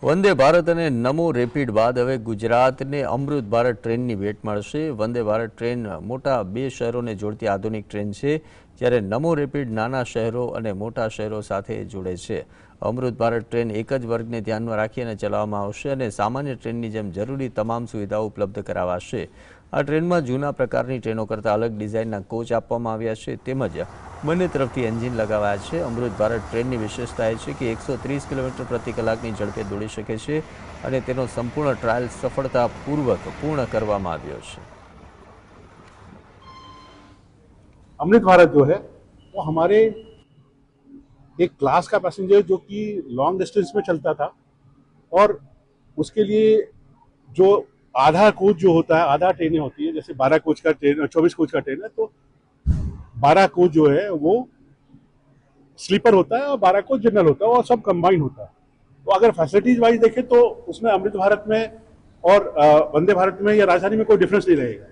વંદે ભારત અને નમો રેપિડ બાદ હવે ગુજરાતને અમૃત ભારત ટ્રેનની ભેટ મળશે। વંદે ભારત ટ્રેન મોટા બે શહેરોને જોડતી આધુનિક ટ્રેન છે, જ્યારે નમો રેપિડ નાના શહેરો અને મોટા શહેરો સાથે જોડે છે। અમૃત ભારત ટ્રેન એક જ વર્ગને ધ્યાનમાં રાખીને ચલાવવામાં આવશે અને સામાન્ય ટ્રેનની જેમ જરૂરી તમામ સુવિધાઓ ઉપલબ્ધ કરાવાશે। આ ટ્રેનમાં જૂના પ્રકારની ટ્રેનો કરતાં અલગ ડિઝાઇનના કોચ આપવામાં આવ્યા છે, તેમજ બંને તરફથી એન્જિન લગાવાયા છે। અમૃત ભારત ટ્રેનની વિશેષતા એ છે કે 130 કિલોમીટર પ્રતિ કલાકની ઝડપે દોડી શકે છે અને તેનો સંપૂર્ણ ટ્રાયલ સફળતાપૂર્વક પૂર્ણ કરવામાં આવ્યો છે। अमृत भारत जो है वो हमारे एक क्लास का पैसेंजर जो कि लॉन्ग डिस्टेंस में चलता था और उसके लिए जो आधा कोच जो होता है, आधा ट्रेनें होती है, जैसे 12 कोच का ट्रेन 24 कोच का ट्रेन है, तो 12 कोच जो है वो स्लीपर होता है और 12 कोच जनरल होता है और सब कंबाइन होता है। तो अगर फैसिलिटीज वाइज देखें तो उसमें अमृत भारत में और वंदे भारत में या राजधानी में कोई डिफरेंस नहीं रहेगा।